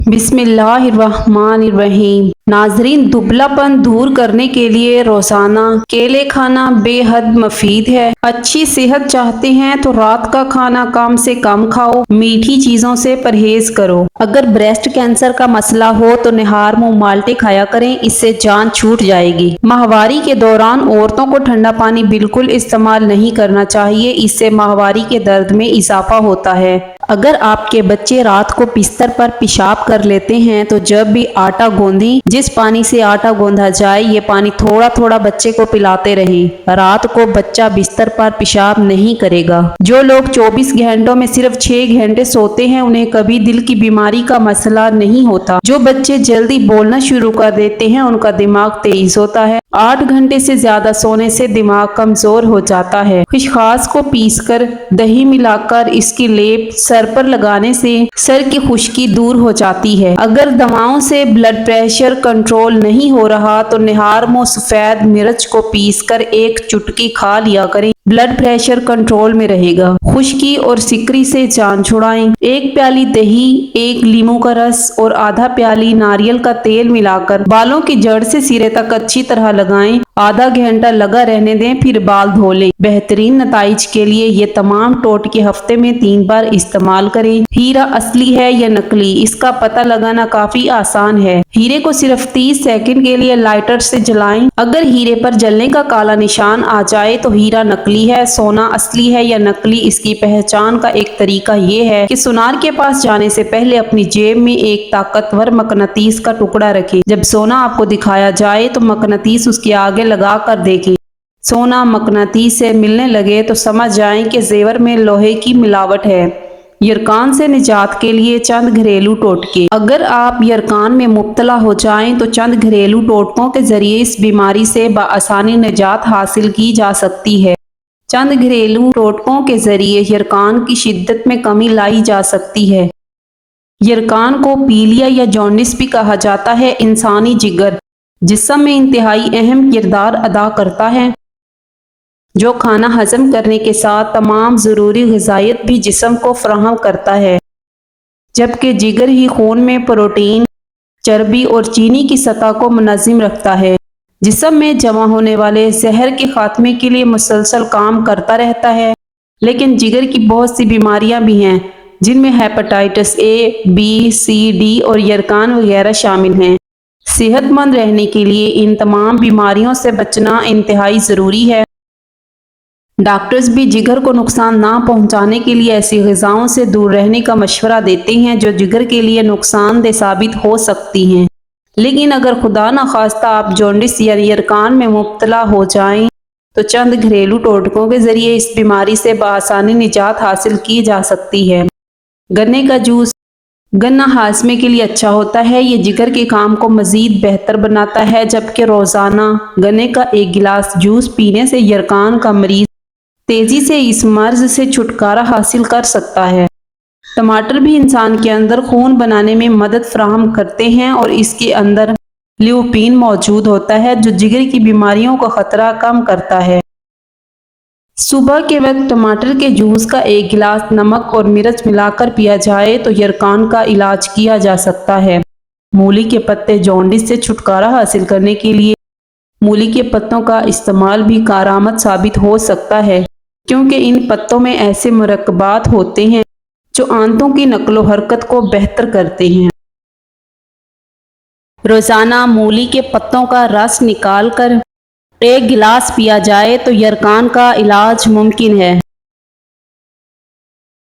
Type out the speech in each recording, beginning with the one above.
बिस्मिल्लाहिर्रहमानिर्रहीम। नाजरीन, दुबलापन दूर करने के लिए रोजाना केले खाना बेहद मुफीद है। अच्छी सेहत चाहते हैं तो रात का खाना कम से कम खाओ, मीठी चीजों से परहेज करो। अगर ब्रेस्ट कैंसर का मसला हो तो निहार मुंह माल्टे खाया करें, इससे जान छूट जाएगी। माहवारी के दौरान औरतों को ठंडा पानी बिल्कुल इस्तेमाल नहीं करना चाहिए, इससे माहवारी के दर्द में इजाफा होता है। अगर आपके बच्चे रात को बिस्तर पर पेशाब कर लेते हैं तो जब भी आटा गूंदें, जिस पानी से आटा गूंदा जाए ये पानी थोड़ा थोड़ा बच्चे को पिलाते रहें। रात को बच्चा बिस्तर पर पेशाब नहीं करेगा। जो लोग 24 घंटों में सिर्फ 6 घंटे सोते हैं उन्हें कभी दिल की बीमारी का मसला नहीं होता। जो बच्चे जल्दी बोलना शुरू कर देते हैं उनका दिमाग तेज होता है। 8 घंटे से ज्यादा सोने से दिमाग कमजोर हो जाता है। खुशखास को पीसकर दही मिलाकर इसकी लेप सर पर लगाने से सर की खुश्की दूर हो जाती है। अगर दवाओं से ब्लड प्रेशर कंट्रोल नहीं हो रहा तो निहार मुंह सफेद मिर्च को पीसकर एक चुटकी खा लिया करें, ब्लड प्रेशर कंट्रोल में रहेगा। खुश्की और सिकरी से जान छुड़ाएं। 1 प्याली दही, 1 लीमू का रस और आधा प्याली नारियल का तेल मिलाकर बालों की जड़ से सिरे तक अच्छी तरह लगाएं। आधा घंटा लगा रहने दें, फिर बाल धो लें। बेहतरीन नताइज के लिए ये तमाम टोटके हफ्ते में 3 बार इस्तेमाल करें। हीरा असली है या नकली, इसका पता लगाना काफी आसान है। हीरे को सिर्फ 30 सेकंड के लिए लाइटर से जलाएं। अगर हीरे पर जलने का काला निशान आ जाए तो हीरा नकली है। सोना असली है या नकली, इसकी पहचान का एक तरीका ये है कि सुनार के पास जाने से पहले अपनी जेब में एक ताकतवर मकनातीस का टुकड़ा रखें। जब सोना आपको दिखाया जाए तो मकनातीस उसके आगे लगा कर देखें। सोना मकनातीस से मिलने लगे तो समझ जाएं कि जेवर में लोहे की मिलावट है। यरकान से निजात के लिए चंद घरेलू टोटके। अगर आप यरकान में मुब्तला हो जाएं तो चंद घरेलू टोटकों के जरिए इस बीमारी से बआसानी निजात हासिल की जा सकती है। चंद घरेलू टोटकों के जरिए यरकान की शिद्दत में कमी लाई जा सकती है। यरकान को पीलिया या जॉन्डिस भी कहा जाता है। इंसानी जिगर जिस्म में इंतहाई अहम किरदार अदा करता है, जो खाना हजम करने के साथ तमाम ज़रूरी ग़िज़ाइयत भी जिस्म को फराहम करता है। जबकि जिगर ही खून में प्रोटीन, चर्बी और चीनी की सतह को मुनज़्ज़म रखता है। जिस्म में जमा होने वाले जहर के खात्मे के लिए मुसलसल काम करता रहता है। लेकिन जिगर की बहुत सी बीमारियां भी हैं जिनमें hepatitis A, B, C, D और यरकान वगैरह शामिल हैं। सेहतमंद रहने के लिए इन तमाम बीमारियों से बचना इंतहाई ज़रूरी है। डॉक्टर्स भी जिगर को नुकसान ना पहुंचाने के लिए ऐसी ग़िज़ाओं से दूर रहने का मशवरा देते हैं जो जिगर के लिए नुकसानदेह साबित हो सकती हैं। लेकिन अगर खुदा न खास्ता आप जॉन्डिस या यरकान में मुब्तला हो जाएं तो चंद घरेलू टोटकों के जरिए इस बीमारी से बआसानी निजात हासिल की जा सकती है। गन्ने का जूस। गन्ना हाजमे के लिए अच्छा होता है। ये जिगर के काम को मजीद बेहतर बनाता है। जबकि रोजाना गन्ने का 1 गिलास जूस पीने से यरकान का मरीज तेजी से इस मर्ज से छुटकारा हासिल कर सकता है। टमाटर भी इंसान के अंदर खून बनाने में मदद फराहम करते हैं और इसके अंदर ल्यूपिन मौजूद होता है जो जिगर की बीमारियों का खतरा कम करता है। सुबह के वक्त टमाटर के जूस का 1 गिलास नमक और मिर्च मिलाकर पिया जाए तो यरकान का इलाज किया जा सकता है। मूली के पत्ते। जॉन्डिस से छुटकारा हासिल करने के लिए मूली के पत्तों का इस्तेमाल भी कारआमद साबित हो सकता है, क्योंकि इन पत्तों में ऐसे मुरक्कबात होते हैं जो आंतों की नक्लो हरकत को बेहतर करते हैं। रोजाना मूली के पत्तों का रस निकाल कर 1 गिलास पिया जाए तो यरकान का इलाज मुमकिन है।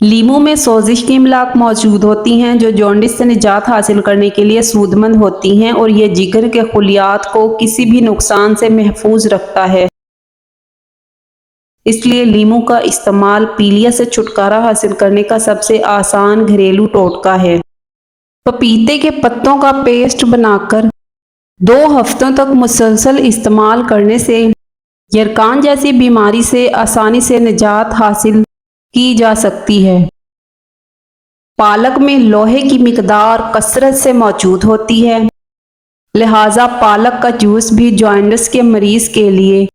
लीमू में सोजिश की इमलाक मौजूद होती हैं जो जॉन्डिस से निजात हासिल करने के लिए सूदमंद होती हैं और ये जिगर के खुलियात को किसी भी नुकसान से महफूज रखता है। इसलिए लीमू का इस्तेमाल पीलिया से छुटकारा हासिल करने का सबसे आसान घरेलू टोटका है। पपीते के पत्तों का पेस्ट बनाकर 2 हफ्तों तक मुसलसल इस्तेमाल करने से यरकान जैसी बीमारी से आसानी से निजात हासिल की जा सकती है। पालक में लोहे की मिकदार कसरत से मौजूद होती है, लिहाजा पालक का जूस भी जॉन्डिस के मरीज के लिए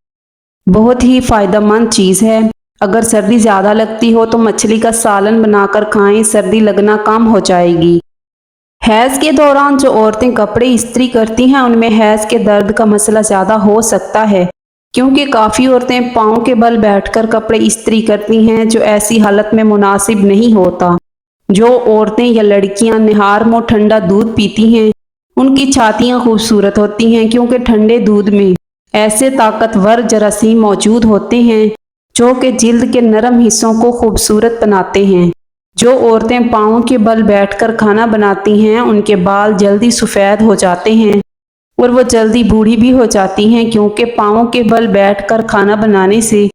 बहुत ही फ़ायदेमंद चीज़ है। अगर सर्दी ज़्यादा लगती हो तो मछली का सालन बनाकर खाएं, सर्दी लगना कम हो जाएगी। حیض کے دوران جو عورتیں کپڑے استری کرتی ہیں ان میں حیض کے درد کا مسئلہ زیادہ ہو سکتا ہے، کیونکہ کافی عورتیں پاؤں کے بل بیٹھ کر کپڑے استری کرتی ہیں جو ایسی حالت میں مناسب نہیں ہوتا۔ جو عورتیں یا لڑکیاں نہار منہ ٹھنڈا دودھ پیتی ہیں ان کی چھاتیاں خوبصورت ہوتی ہیں، کیونکہ ٹھنڈے دودھ میں ایسے طاقتور جراثیم موجود ہوتے ہیں جو کہ جلد کے نرم حصوں کو خوبصورت بناتے ہیں۔ جو عورتیں پاؤں کے بل بیٹھ کر کھانا بناتی ہیں ان کے بال جلدی سفید ہو جاتے ہیں اور وہ جلدی بوڑھی بھی ہو جاتی ہیں، کیونکہ پاؤں کے بل بیٹھ کر کھانا بنانے سے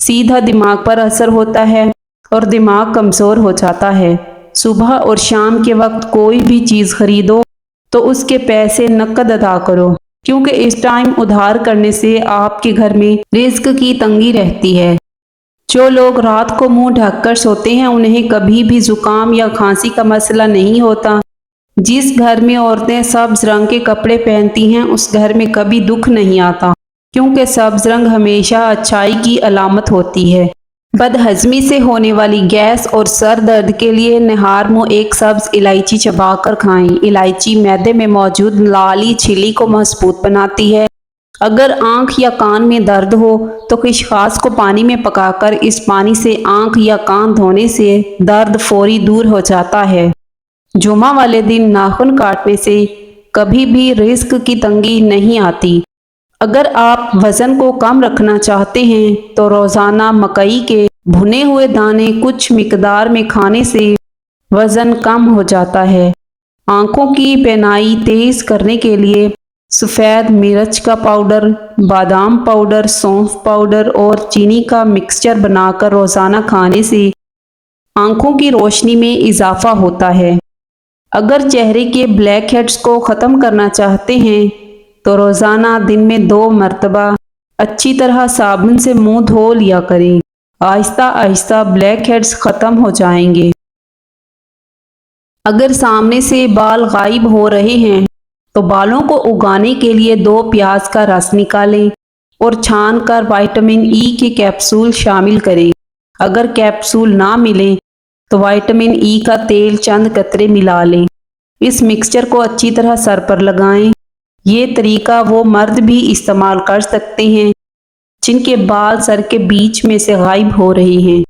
سیدھا دماغ پر اثر ہوتا ہے اور دماغ کمزور ہو جاتا ہے۔ صبح اور شام کے وقت کوئی بھی چیز خریدو تو اس کے پیسے نقد ادا کرو، کیونکہ اس ٹائم ادھار کرنے سے آپ کے گھر میں رزق کی تنگی رہتی ہے۔ جو لوگ رات کو منہ ڈھک کر سوتے ہیں انہیں کبھی بھی زکام یا کھانسی کا مسئلہ نہیں ہوتا۔ جس گھر میں عورتیں سبز رنگ کے کپڑے پہنتی ہیں اس گھر میں کبھی دکھ نہیں آتا، کیونکہ سبز رنگ ہمیشہ اچھائی کی علامت ہوتی ہے۔ بدہضمی سے ہونے والی گیس اور سر درد کے لیے نہار منہ ایک سبز الائچی چبا کر کھائیں۔ الائچی معدے میں موجود لالی جھلی کو مضبوط بناتی ہے۔ اگر آنکھ یا کان میں درد ہو تو خشخاش کو پانی میں پکا کر اس پانی سے آنکھ یا کان دھونے سے درد فوری دور ہو جاتا ہے۔ جمعہ والے دن ناخن کاٹنے سے کبھی بھی رزق کی تنگی نہیں آتی۔ اگر آپ وزن کو کم رکھنا چاہتے ہیں تو روزانہ مکئی کے بھنے ہوئے دانے کچھ مقدار میں کھانے سے وزن کم ہو جاتا ہے۔ آنکھوں کی بینائی تیز کرنے کے لیے سفید مرچ کا پاؤڈر، بادام پاؤڈر، سونف پاؤڈر اور چینی کا مکسچر بنا کر روزانہ کھانے سے آنکھوں کی روشنی میں اضافہ ہوتا ہے۔ اگر چہرے کے بلیک ہیڈز کو ختم کرنا چاہتے ہیں تو روزانہ دن میں 2 مرتبہ اچھی طرح صابن سے منہ دھو لیا کریں۔ آہستہ آہستہ بلیک ہیڈز ختم ہو جائیں گے۔ اگر سامنے سے بال غائب ہو رہے ہیں تو بالوں کو اگانے کے لیے 2 پیاز کا رس نکالیں اور چھان کر وٹامن ای کے کیپسول شامل کریں۔ اگر کیپسول نہ ملیں تو وٹامن ای کا تیل چند قطرے ملا لیں۔ اس مکسچر کو اچھی طرح سر پر لگائیں۔ یہ طریقہ وہ مرد بھی استعمال کر سکتے ہیں جن کے بال سر کے بیچ میں سے غائب ہو رہے ہیں۔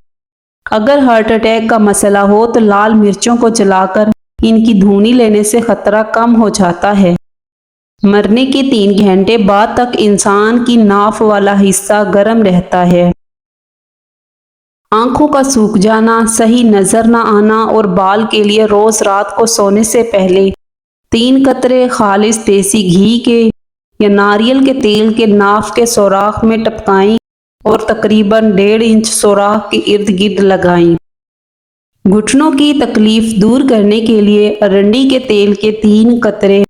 اگر ہارٹ اٹیک کا مسئلہ ہو تو لال مرچوں کو جلا کر ان کی دھونی لینے سے خطرہ کم ہو جاتا ہے۔ مرنے کے 3 گھنٹے بعد تک انسان کی ناف والا حصہ گرم رہتا ہے۔ آنکھوں کا سوکھ جانا، صحیح نظر نہ آنا اور بال کے لیے روز رات کو سونے سے پہلے 3 قطرے خالص دیسی گھی کے یا ناریل کے تیل کے ناف کے سوراخ میں ٹپکائیں اور تقریباً 1.5 انچ سوراخ کے ارد گرد لگائیں۔ گھٹنوں کی تکلیف دور کرنے کے لیے ارنڈی کے تیل کے 3 قطرے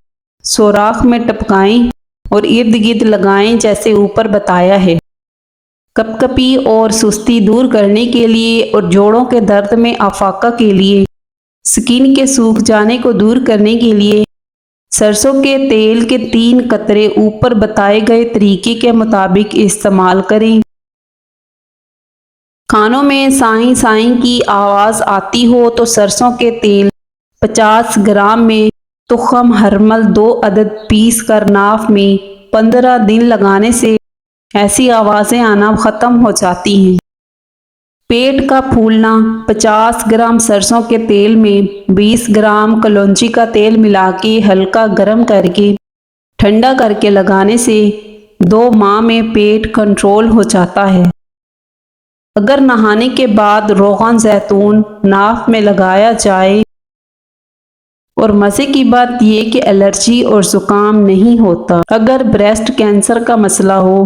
سوراخ میں ٹپکائیں اور ارد گرد لگائیں جیسے اوپر بتایا ہے۔ کپ کپی اور سستی دور کرنے کے لیے اور جوڑوں کے درد میں افاقہ کے لیے، سکن کے سوکھ جانے کو دور کرنے کے لیے سرسوں کے تیل کے 3 قطرے اوپر بتائے گئے طریقے کے مطابق استعمال کریں۔ کانوں میں سائیں سائیں کی آواز آتی ہو تو سرسوں کے تیل 50 گرام میں تخم ہرمل 2 عدد پیس کر ناف میں 15 دن لگانے سے ایسی آوازیں آنا ختم ہو جاتی ہیں۔ پیٹ کا پھولنا، 50 گرام سرسوں کے تیل میں 20 گرام کلونجی کا تیل ملا کے ہلکا گرم کر کے ٹھنڈا کر کے لگانے سے 2 ماہ میں پیٹ کنٹرول ہو جاتا ہے۔ اگر نہانے کے بعد روغن زیتون ناف میں لگایا جائے اور مزے کی بات یہ کہ الرجی اور زکام نہیں ہوتا۔ اگر بریسٹ کینسر کا مسئلہ ہو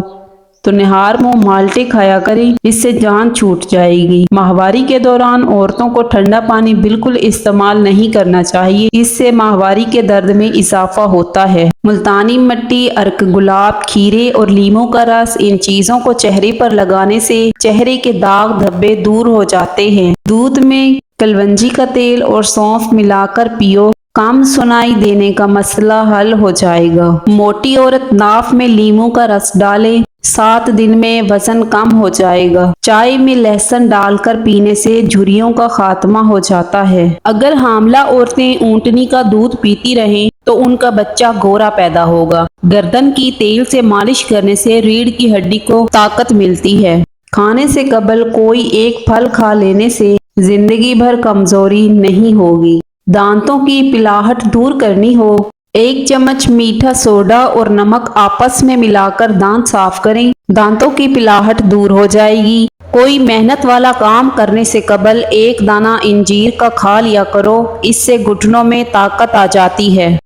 تو نہار منہ مالٹے کھایا کریں، اس سے جان چھوٹ جائے گی۔ ماہواری کے دوران عورتوں کو ٹھنڈا پانی بالکل استعمال نہیں کرنا چاہیے، اس سے ماہواری کے درد میں اضافہ ہوتا ہے۔ ملتانی مٹی، ارک گلاب، کھیرے اور لیموں کا رس، ان چیزوں کو چہرے پر لگانے سے چہرے کے داغ دھبے دور ہو جاتے ہیں۔ دودھ میں کلونجی کا تیل اور سونف ملا کر پیو، کم سنائی دینے کا مسئلہ حل ہو جائے گا۔ موٹی عورت ناف میں لیموں کا رس ڈالے، 7 दिन में वजन कम हो जाएगा। चाय में लहसुन डालकर पीने से झुर्रियों का खात्मा हो जाता है। अगर हामला औरतें ऊंटनी का दूध पीती रहें तो उनका बच्चा गोरा पैदा होगा। गर्दन की तेल से मालिश करने से रीढ़ की हड्डी को ताकत मिलती है। खाने से कबल कोई एक फल खा लेने से जिंदगी भर कमजोरी नहीं होगी। दांतों की पिलाहट दूर करनी हो, 1 चम्मच मीठा सोडा और नमक आपस में मिलाकर दांत साफ करें, दांतों की पिलाहट दूर हो जाएगी। कोई मेहनत वाला काम करने से कबल 1 दाना इंजीर का खा लिया करो, इससे घुटनों में ताकत आ जाती है।